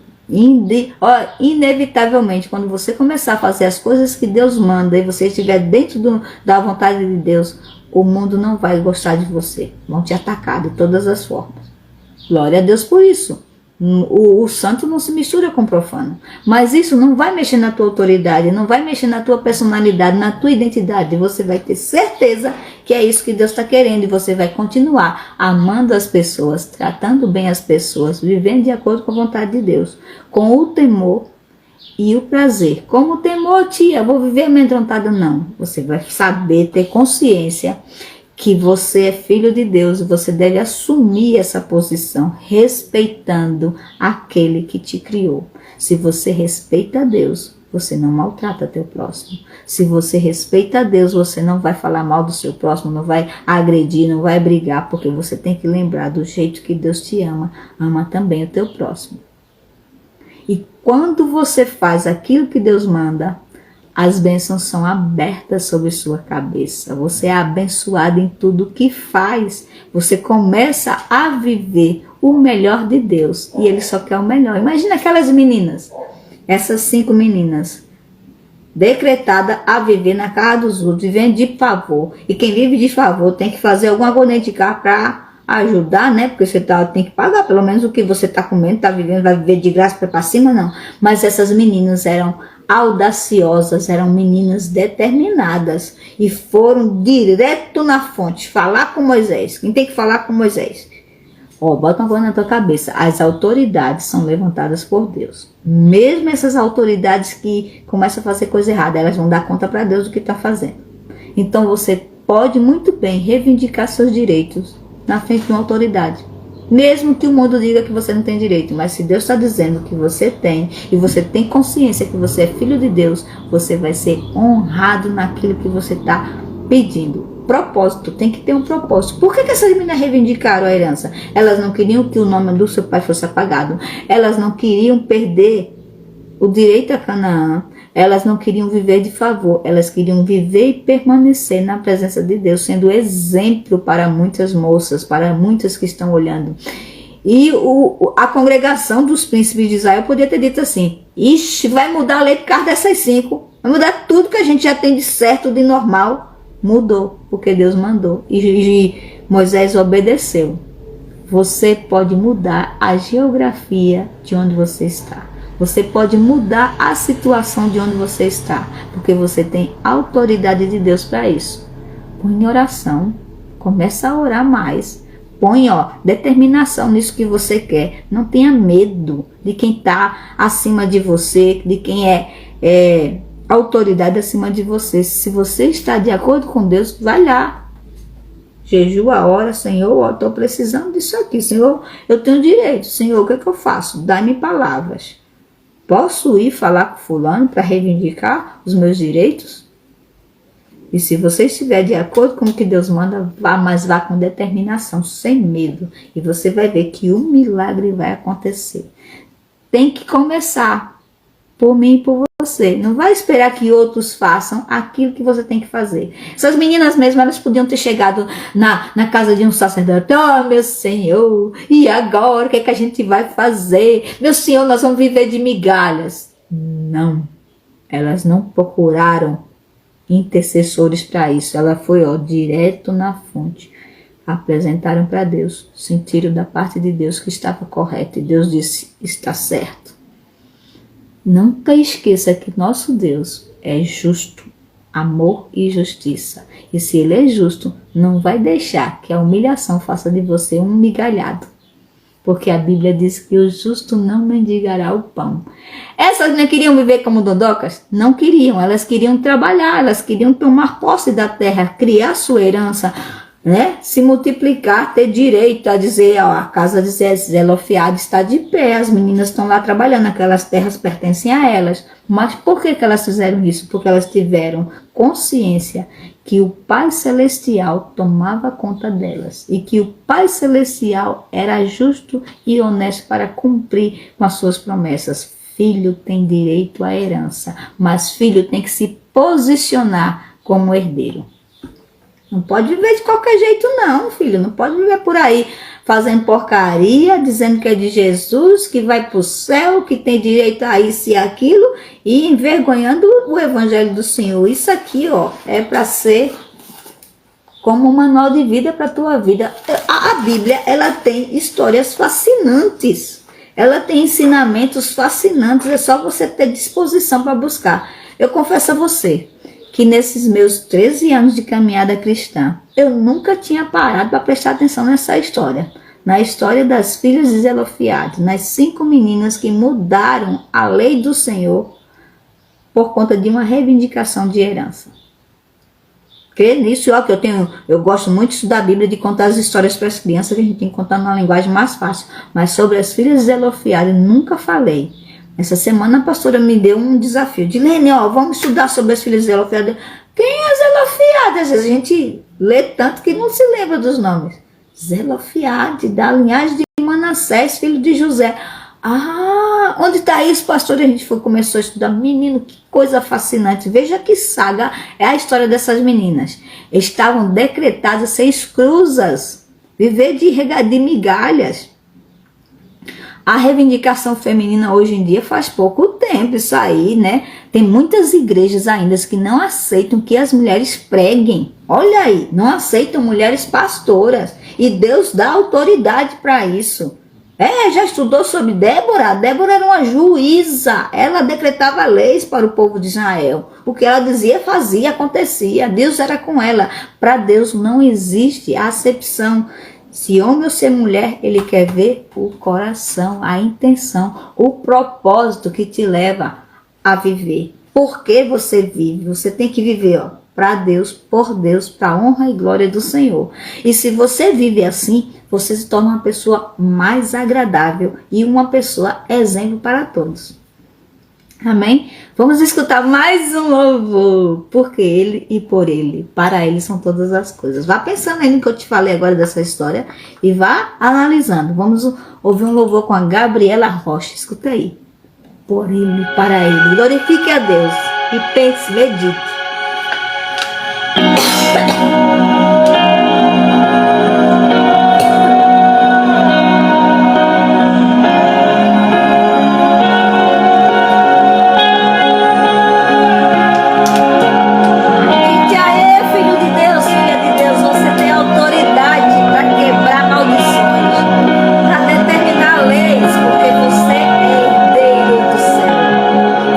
Inevitavelmente, quando você começar a fazer as coisas que Deus manda e você estiver dentro da vontade de Deus, o mundo não vai gostar de você. Vão te atacar de todas as formas. Glória a Deus por isso. O santo não se mistura com o profano. Mas isso não vai mexer na tua autoridade, não vai mexer na tua personalidade, na tua identidade. Você vai ter certeza que é isso que Deus está querendo. E você vai continuar amando as pessoas, tratando bem as pessoas, vivendo de acordo com a vontade de Deus. Com o temor e o prazer. Como o temor, tia, vou viver amedrontada? Não. Você vai saber, ter consciência que você é filho de Deus e você deve assumir essa posição, respeitando aquele que te criou. Se você respeita a Deus, você não maltrata teu próximo. Se você respeita a Deus, você não vai falar mal do seu próximo, não vai agredir, não vai brigar, porque você tem que lembrar do jeito que Deus te ama, ama também o teu próximo. E quando você faz aquilo que Deus manda, as bênçãos são abertas sobre sua cabeça. Você é abençoado em tudo que faz. Você começa a viver o melhor de Deus. E Ele só quer o melhor. Imagina aquelas meninas. Essas 5 meninas. Decretada a viver na casa dos outros. Vivendo de favor. E quem vive de favor tem que fazer alguma coisa de cá para ajudar, né? Porque você tem que pagar pelo menos o que você está comendo, está vivendo, vai viver de graça para cima, não. Mas essas meninas eram audaciosas, eram meninas determinadas e foram direto na fonte, falar com Moisés. Quem tem que falar com Moisés? Bota uma coisa na tua cabeça, as autoridades são levantadas por Deus. Mesmo essas autoridades que começam a fazer coisa errada, elas vão dar conta para Deus do que está fazendo. Então você pode muito bem reivindicar seus direitos na frente de uma autoridade. Mesmo que o mundo diga que você não tem direito, mas se Deus está dizendo que você tem, e você tem consciência que você é filho de Deus, você vai ser honrado naquilo que você está pedindo. Propósito, tem que ter um propósito. Por que essas meninas reivindicaram a herança? Elas não queriam que o nome do seu pai fosse apagado. Elas não queriam perder o direito a Canaã. Elas não queriam viver de favor, elas queriam viver e permanecer na presença de Deus, sendo exemplo para muitas moças, para muitas que estão olhando. E a congregação dos príncipes de Israel podia ter dito assim: ixi, vai mudar a lei por causa dessas 5, vai mudar tudo que a gente já tem de certo, de normal. Mudou, porque Deus mandou e Moisés obedeceu. Você pode mudar a geografia de onde você está. Você pode mudar a situação de onde você está, porque você tem autoridade de Deus para isso. Põe em oração, começa a orar mais. Põe determinação nisso que você quer. Não tenha medo de quem está acima de você, de quem é autoridade acima de você. Se você está de acordo com Deus, vai lá. Jejua, ora, Senhor, estou precisando disso aqui. Senhor, eu tenho direito. Senhor, o que é que eu faço? Dá-me palavras. Posso ir falar com fulano para reivindicar os meus direitos? E se você estiver de acordo com o que Deus manda, vá, mas vá com determinação, sem medo. E você vai ver que o milagre vai acontecer. Tem que começar por mim e por você. Não vai esperar que outros façam aquilo que você tem que fazer. Essas meninas mesmo, elas podiam ter chegado na casa de um sacerdote. Meu Senhor, e agora o que é que a gente vai fazer? Meu Senhor, nós vamos viver de migalhas. Não. Elas não procuraram intercessores para isso. Ela foi, direto na fonte. Apresentaram para Deus, sentiram da parte de Deus que estava correto, e Deus disse: está certo. Nunca esqueça que nosso Deus é justo, amor e justiça. E se Ele é justo, não vai deixar que a humilhação faça de você um migalhado. Porque a Bíblia diz que o justo não mendigará o pão. Essas não queriam viver como dodocas? Não queriam, elas queriam trabalhar, elas queriam tomar posse da terra, criar sua herança, né? Se multiplicar, ter direito a dizer: a casa de Zelofeade está de pé, as meninas estão lá trabalhando, aquelas terras pertencem a elas. Mas por que elas fizeram isso? Porque elas tiveram consciência que o Pai Celestial tomava conta delas e que o Pai Celestial era justo e honesto para cumprir com as suas promessas. Filho tem direito à herança, mas filho tem que se posicionar como herdeiro. Não pode viver de qualquer jeito não, filho. Não pode viver por aí fazendo porcaria, dizendo que é de Jesus, que vai para o céu, que tem direito a isso e aquilo, e envergonhando o evangelho do Senhor. Isso aqui, é para ser como um manual de vida para a tua vida. A Bíblia, ela tem histórias fascinantes. Ela tem ensinamentos fascinantes. É só você ter disposição para buscar. Eu confesso a você que nesses meus 13 anos de caminhada cristã, eu nunca tinha parado para prestar atenção nessa história. Na história das filhas de Zelofeade, nas 5 meninas que mudaram a lei do Senhor por conta de uma reivindicação de herança. Crê nisso, que eu gosto muito de estudar a Bíblia, de contar as histórias para as crianças, que a gente tem que contar numa linguagem mais fácil. Mas sobre as filhas de Zelofeade, nunca falei. Essa semana a pastora me deu um desafio. Dilene, vamos estudar sobre as filhas de Zelofeade. Quem é Zelofeade? Às vezes a gente lê tanto que não se lembra dos nomes. Zelofeade, da linhagem de Manassés, filho de José. Onde está isso, pastor? A gente começou a estudar. Menino, que coisa fascinante. Veja que saga é a história dessas meninas. Estavam decretadas ser escrusas, viver de migalhas. A reivindicação feminina hoje em dia faz pouco tempo isso aí, né? Tem muitas igrejas ainda que não aceitam que as mulheres preguem. Olha aí, não aceitam mulheres pastoras. E Deus dá autoridade para isso. Já estudou sobre Débora? Débora era uma juíza. Ela decretava leis para o povo de Israel. O que ela dizia, fazia, acontecia. Deus era com ela. Para Deus não existe acepção. Se homem ou ser mulher, Ele quer ver o coração, a intenção, o propósito que te leva a viver. Por que você vive? Você tem que viver, para Deus, por Deus, para a honra e glória do Senhor. E se você vive assim, você se torna uma pessoa mais agradável e uma pessoa exemplo para todos. Amém? Vamos escutar mais um louvor, porque Ele e por Ele, para Ele são todas as coisas. Vá pensando aí no que eu te falei agora dessa história e vá analisando. Vamos ouvir um louvor com a Gabriela Rocha. Escuta aí. Por Ele, para Ele. Glorifique a Deus e pense, medite.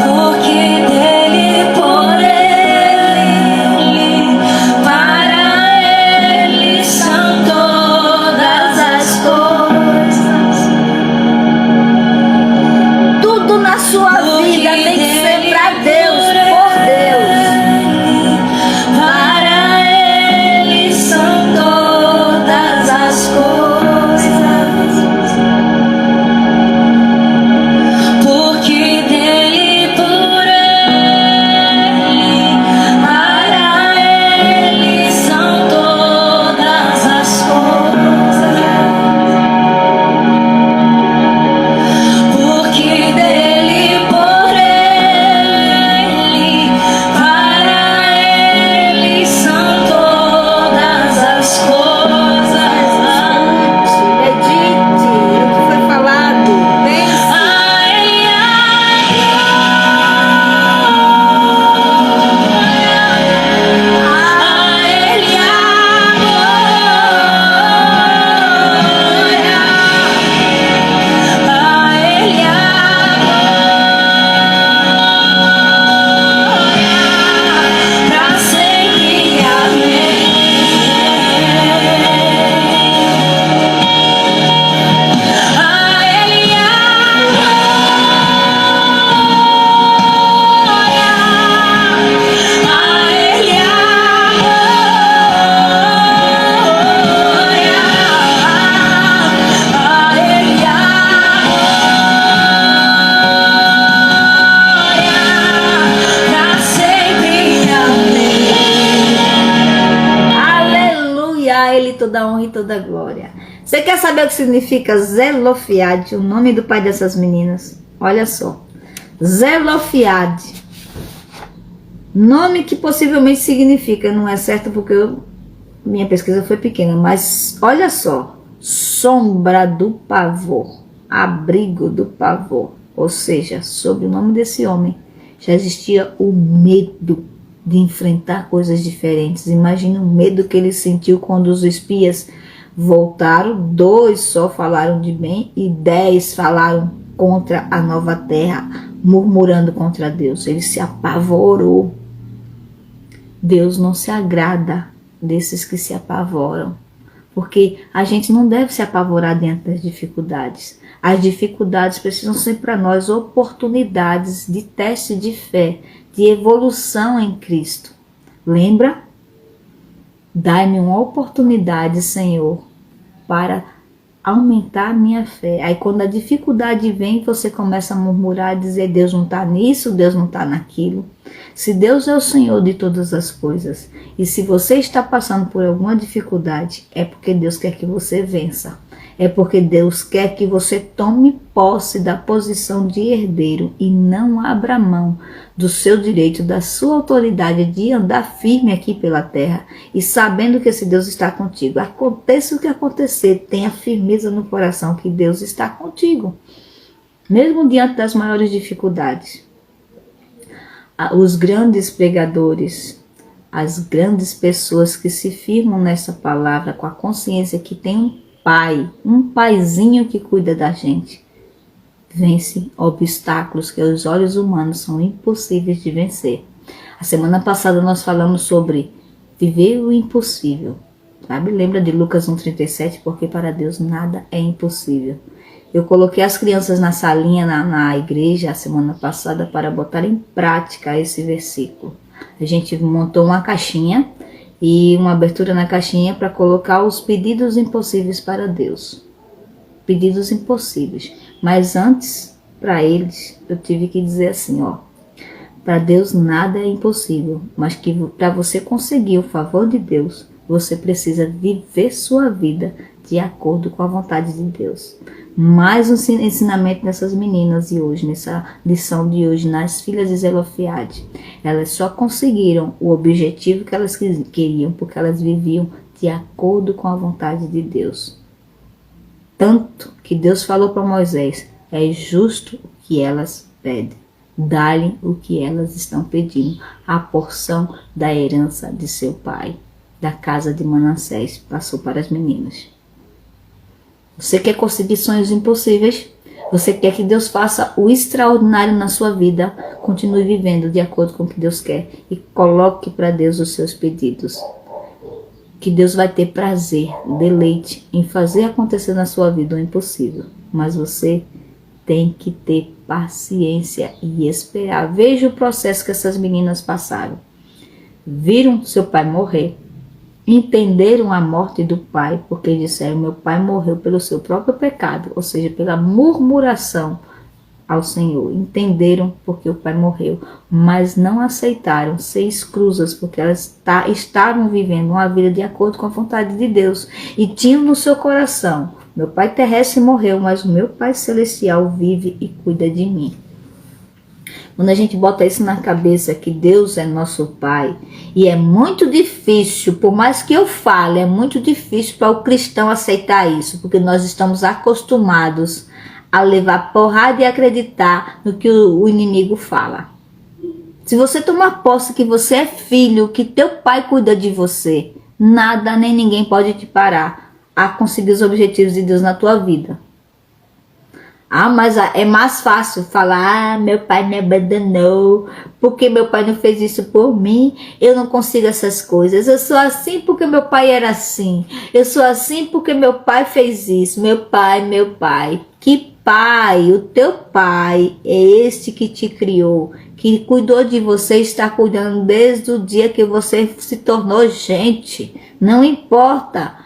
Porque dele, por ele. honra e toda a glória. Você quer saber o que significa Zelofiade, o nome do pai dessas meninas? Olha só. Zelofiade. Nome que possivelmente significa, não é certo porque minha pesquisa foi pequena, mas olha só. Sombra do pavor, abrigo do pavor. Ou seja, sob o nome desse homem já existia o medo de enfrentar coisas diferentes. Imagina o medo que ele sentiu quando os espias voltaram. 2 só falaram de bem e 10 falaram contra a nova terra, murmurando contra Deus. Ele se apavorou. Deus não se agrada desses que se apavoram, porque a gente não deve se apavorar diante das dificuldades. As dificuldades precisam ser para nós oportunidades de teste de fé, de evolução em Cristo. Lembra? Dai-me uma oportunidade, Senhor, para aumentar a minha fé. Aí quando a dificuldade vem, você começa a murmurar, a dizer, Deus não está nisso, Deus não está naquilo. Se Deus é o Senhor de todas as coisas, e se você está passando por alguma dificuldade, é porque Deus quer que você vença. É porque Deus quer que você tome posse da posição de herdeiro e não abra mão do seu direito, da sua autoridade de andar firme aqui pela terra e sabendo que esse Deus está contigo. Aconteça o que acontecer, tenha firmeza no coração que Deus está contigo, mesmo diante das maiores dificuldades. Os grandes pregadores, as grandes pessoas que se firmam nessa palavra com a consciência que tem um paizinho que cuida da gente, vence obstáculos que aos olhos humanos são impossíveis de vencer. A semana passada nós falamos sobre viver o impossível, sabe? Lembra de Lucas 1,37? Porque para Deus nada é impossível. Eu coloquei as crianças na salinha na igreja a semana passada para botar em prática esse versículo. A gente montou uma caixinha e uma abertura na caixinha para colocar os pedidos impossíveis para Deus. Pedidos impossíveis. Mas antes, para eles, eu tive que dizer assim, ó. Para Deus nada é impossível, mas que para você conseguir o favor de Deus, você precisa viver sua vida de acordo com a vontade de Deus. Mais um ensinamento nessas meninas de hoje, nessa lição de hoje, nas filhas de Zelofiade. Elas só conseguiram o objetivo que elas queriam, porque elas viviam de acordo com a vontade de Deus. Tanto que Deus falou para Moisés, é justo o que elas pedem. Dá-lhe o que elas estão pedindo, a porção da herança de seu pai, da casa de Manassés, passou para as meninas. Você quer conseguir sonhos impossíveis? Você quer que Deus faça o extraordinário na sua vida? Continue vivendo de acordo com o que Deus quer e coloque para Deus os seus pedidos. Que Deus vai ter prazer, deleite em fazer acontecer na sua vida o impossível. Mas você tem que ter paciência e esperar. Veja o processo que essas meninas passaram. Viram seu pai morrer. Entenderam a morte do pai, porque disseram, meu pai morreu pelo seu próprio pecado, ou seja, pela murmuração ao Senhor. Entenderam porque o pai morreu, mas não aceitaram ser escrusas, porque elas estavam vivendo uma vida de acordo com a vontade de Deus, e tinham no seu coração, meu pai terrestre morreu, mas o meu pai celestial vive e cuida de mim. Quando a gente bota isso na cabeça que Deus é nosso Pai, e é muito difícil, por mais que eu fale, é muito difícil para o cristão aceitar isso, porque nós estamos acostumados a levar porrada e acreditar no que o inimigo fala. Se você tomar posse que você é filho, que teu pai cuida de você, nada nem ninguém pode te parar a conseguir os objetivos de Deus na tua vida. Ah, mas é mais fácil falar, meu pai me abandonou, porque meu pai não fez isso por mim, eu não consigo essas coisas, eu sou assim porque meu pai era assim, eu sou assim porque meu pai fez isso, meu pai. Que pai? O teu pai é este que te criou, que cuidou de você, está cuidando desde o dia que você se tornou gente, não importa.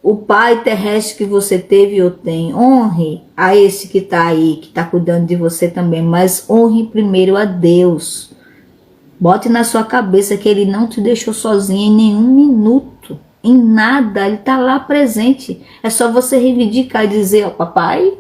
O pai terrestre que você teve ou tem, honre a esse que está aí, que está cuidando de você também, mas honre primeiro a Deus. Bote na sua cabeça que ele não te deixou sozinho em nenhum minuto. em nada, ele está lá presente. É só você reivindicar e dizer, ó, papai,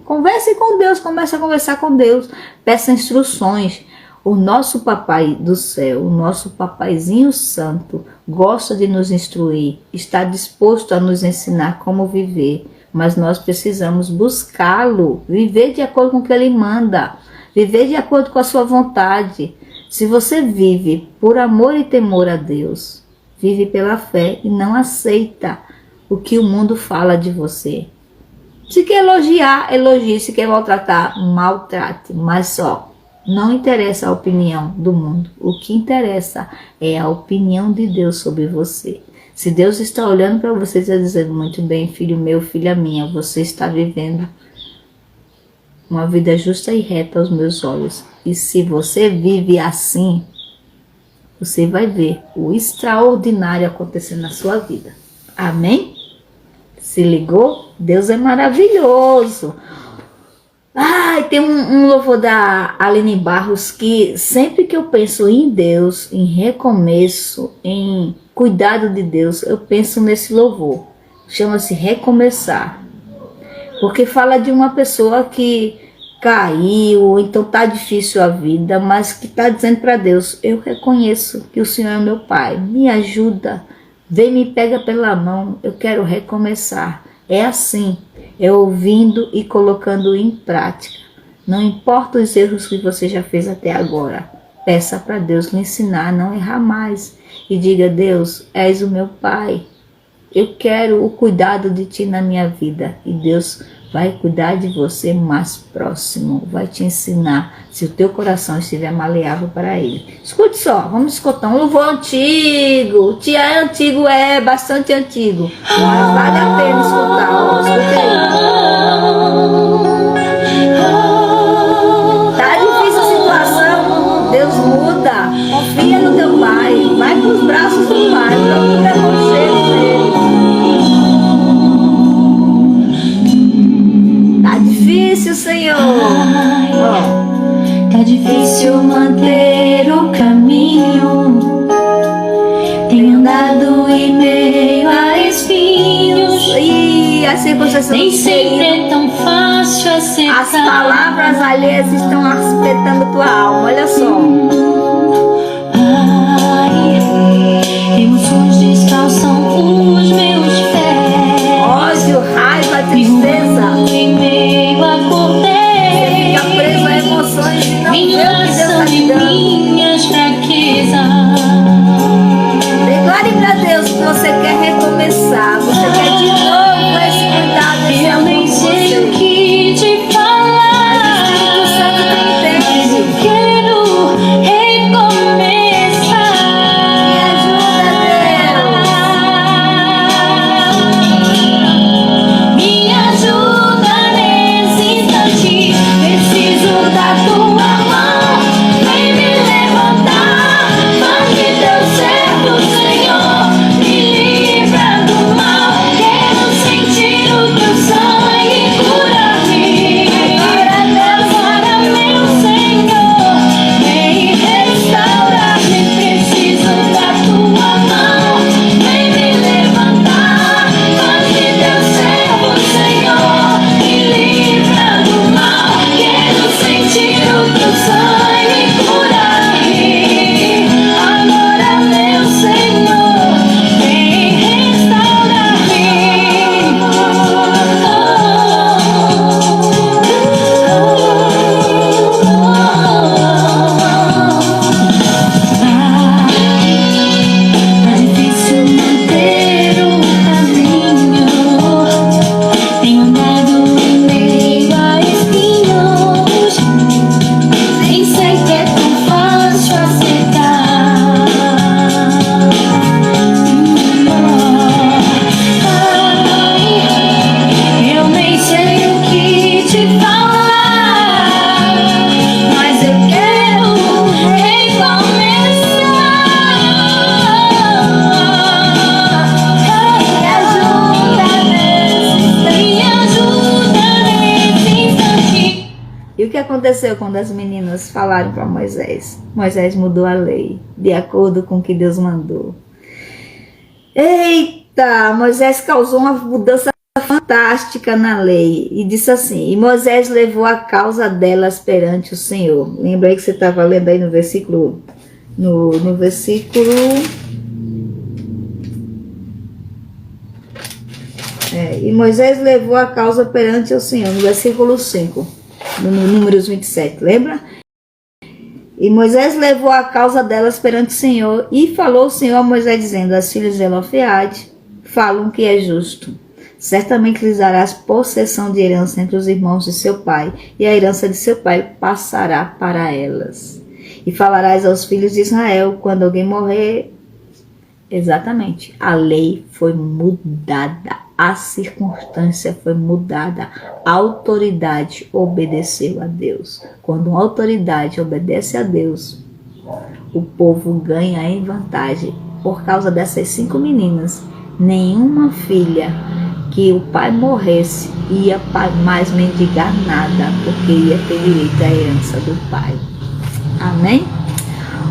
converse com Deus, comece a conversar com Deus, peça instruções. O nosso papai do céu, o nosso papaizinho santo, gosta de nos instruir, está disposto a nos ensinar como viver, mas nós precisamos buscá-lo, viver de acordo com o que ele manda, viver de acordo com a sua vontade. Se você vive por amor e temor a Deus, vive pela fé e não aceita o que o mundo fala de você. Se quer elogiar, elogie. Se quer maltratar, maltrate. Mas só, não interessa a opinião do mundo. O que interessa é a opinião de Deus sobre você. Se Deus está olhando para você e está dizendo, muito bem, filho meu, filha minha, você está vivendo uma vida justa e reta aos meus olhos. E se você vive assim, você vai ver o extraordinário acontecer na sua vida. Amém? Se ligou? Deus é maravilhoso. Ai, tem um louvor da Aline Barros que sempre que eu penso em Deus, em recomeço, em cuidado de Deus, eu penso nesse louvor. Chama-se Recomeçar. Porque fala de uma pessoa que caiu, então tá difícil a vida, mas que tá dizendo para Deus, eu reconheço que o Senhor é meu Pai, me ajuda, vem me pega pela mão, eu quero recomeçar. É assim, é ouvindo e colocando em prática. Não importa os erros que você já fez até agora, peça para Deus lhe ensinar a não errar mais e diga, Deus, és o meu Pai, eu quero o cuidado de Ti na minha vida, e Deus vai cuidar de você mais próximo, vai te ensinar, se o teu coração estiver maleável para Ele. Escute só, vamos escutar um louvor antigo. Tia é antigo, é bastante antigo, mas vale a pena escutar. Ó, escuta aí. Tá difícil a situação, Deus muda, confia no teu Pai, vai para os braços do Pai, procura conselho dele. Difícil, Senhor. Tá difícil manter o caminho. Tenho andado em meio a espinhos. E as circunstâncias nem sempre é tão fácil aceitar. As palavras alheias estão afetando tua alma. Olha só. Emoções descalçam os meus pés. Ódio, raiva, tristeza. Em meio a correr, fica preso a emoções e não vê o que Deus está te dando. Minhas fraquezas. Declare para Deus que você quer recomeçar. Você quer de novo esse cuidado, esse eu amor nem por sei você. O que te falar. Mas o Espírito Santo tem tempo. Eu quero recomeçar. Me ajuda, Deus. Me ajuda nesse instante. Preciso da tua mão. Vem me levantar. Faz de teu certo, Senhor. Me livra do mal. Quero sentir o teu sangue curar-me. Agora, meu Senhor, vem restaurar-me. Preciso da tua mão. Vem me levantar. Faz de teu servo, Senhor. Me livra do mal. Quero sentir o teu sangue curar-me. Agora, meu Senhor, vem restaurar-me. Tá difícil manter o caminho. Tenho andado em meio a espinhos. Nem sei que é tão fácil aceitar. Eu nem sei o que te falar, mas eu quero recomeçar. Me ajuda nesse instante. E o que aconteceu quando as meninas falaram para Moisés? Moisés mudou a lei, de acordo com o que Deus mandou. Eita, Moisés causou uma mudança fantástica na lei e disse assim: e Moisés levou a causa delas perante o Senhor. Lembra aí que você estava lendo aí no versículo, no versículo e Moisés levou a causa perante o Senhor, no versículo 5, no Números 27, lembra? E Moisés levou a causa delas perante o Senhor, e falou o Senhor a Moisés, dizendo: as filhas de Zelofeade falam que é justo. Certamente lhes darás possessão de herança entre os irmãos de seu pai, e a herança de seu pai passará para elas. E falarás aos filhos de Israel, quando alguém morrer. Exatamente, a lei foi mudada, a circunstância foi mudada, a autoridade obedeceu a Deus. Quando uma autoridade obedece a Deus, o povo ganha em vantagem. Por causa dessas 5 meninas, nenhuma filha que o pai morresse ia mais mendigar nada, porque ia ter direito à herança do pai. Amém?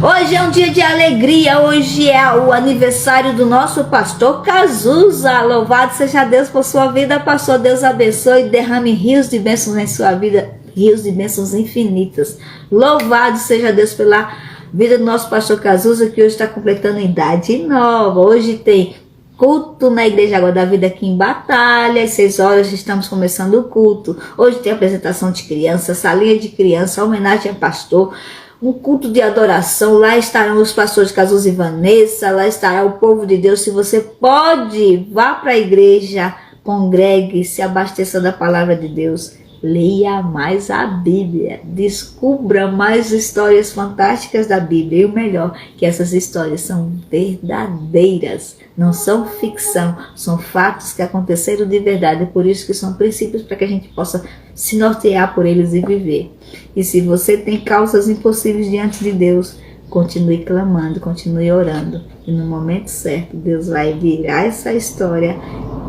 Hoje é um dia de alegria, hoje é o aniversário do nosso pastor Cazuza. Louvado seja Deus por sua vida, pastor. Deus abençoe e derrame rios de bênçãos em sua vida, rios de bênçãos infinitas. Louvado seja Deus pela vida do nosso pastor Cazuza, que hoje está completando idade nova. Hoje tem culto na Igreja Água da Vida aqui em Batalha, às 6 horas estamos começando o culto. Hoje tem apresentação de crianças, salinha de criança, homenagem a pastor, um culto de adoração. Lá estarão os pastores Cazuza e Vanessa, lá estará o povo de Deus. Se você pode, vá para a igreja, congregue, se abasteça da palavra de Deus, leia mais a Bíblia, descubra mais histórias fantásticas da Bíblia. E o melhor, que essas histórias são verdadeiras, não são ficção, são fatos que aconteceram de verdade. Por isso que são princípios para que a gente possa se nortear por eles e viver. E se você tem causas impossíveis diante de Deus, continue clamando, continue orando, e no momento certo Deus vai virar essa história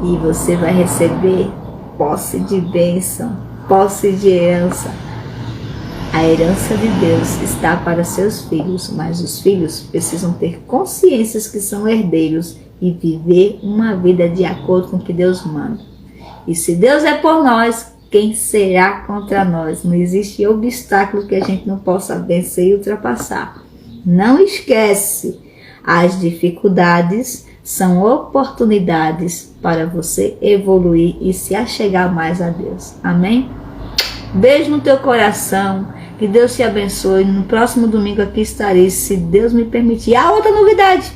e você vai receber posse de bênção, posse de herança. A herança de Deus está para seus filhos, mas os filhos precisam ter consciências que são herdeiros e viver uma vida de acordo com o que Deus manda. E se Deus é por nós, quem será contra nós? Não existe obstáculo que a gente não possa vencer e ultrapassar. Não esquece, as dificuldades são oportunidades para você evoluir e se achegar mais a Deus. Amém? Beijo no teu coração, que Deus te abençoe. No próximo domingo aqui estarei, se Deus me permitir. Ah, outra novidade,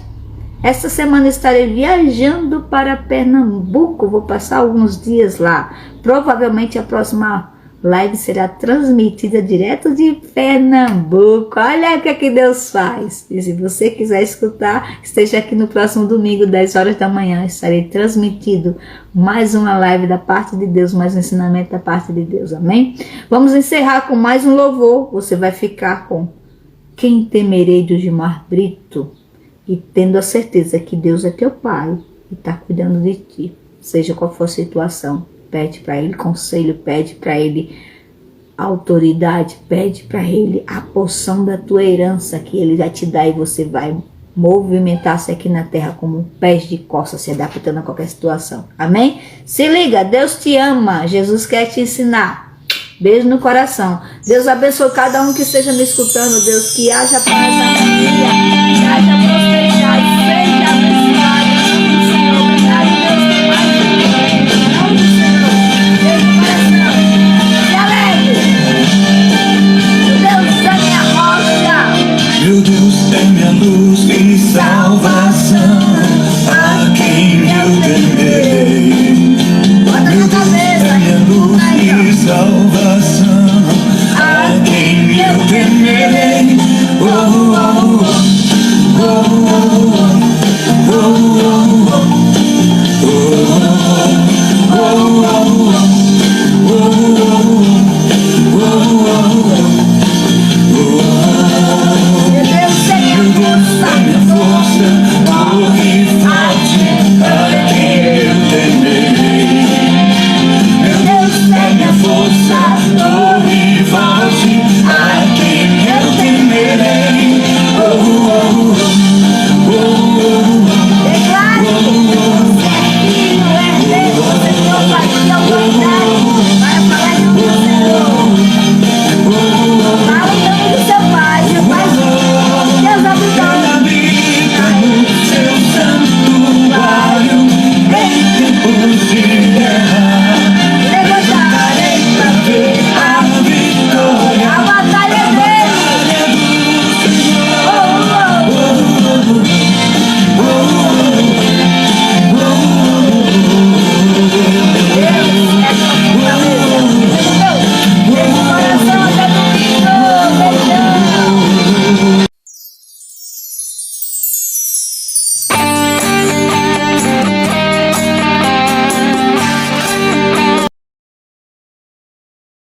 esta semana estarei viajando para Pernambuco, vou passar alguns dias lá. Provavelmente a próxima live será transmitida direto de Pernambuco. Olha o que Deus faz. E se você quiser escutar, esteja aqui no próximo domingo, 10 horas da manhã. Estarei transmitindo mais uma live da parte de Deus, mais um ensinamento da parte de Deus. Amém? Vamos encerrar com mais um louvor. Você vai ficar com Quem Temerei, do Gilmar Brito. E tendo a certeza que Deus é teu Pai e está cuidando de ti. Seja qual for a situação, pede para Ele conselho, pede para Ele autoridade, pede para Ele a porção da tua herança que Ele vai te dar, e você vai movimentar-se aqui na terra como pés de costa, se adaptando a qualquer situação. Amém? Se liga, Deus te ama, Jesus quer te ensinar. Beijo no coração. Deus abençoe cada um que esteja me escutando. Deus, que haja paz na família, que haja prosperidade.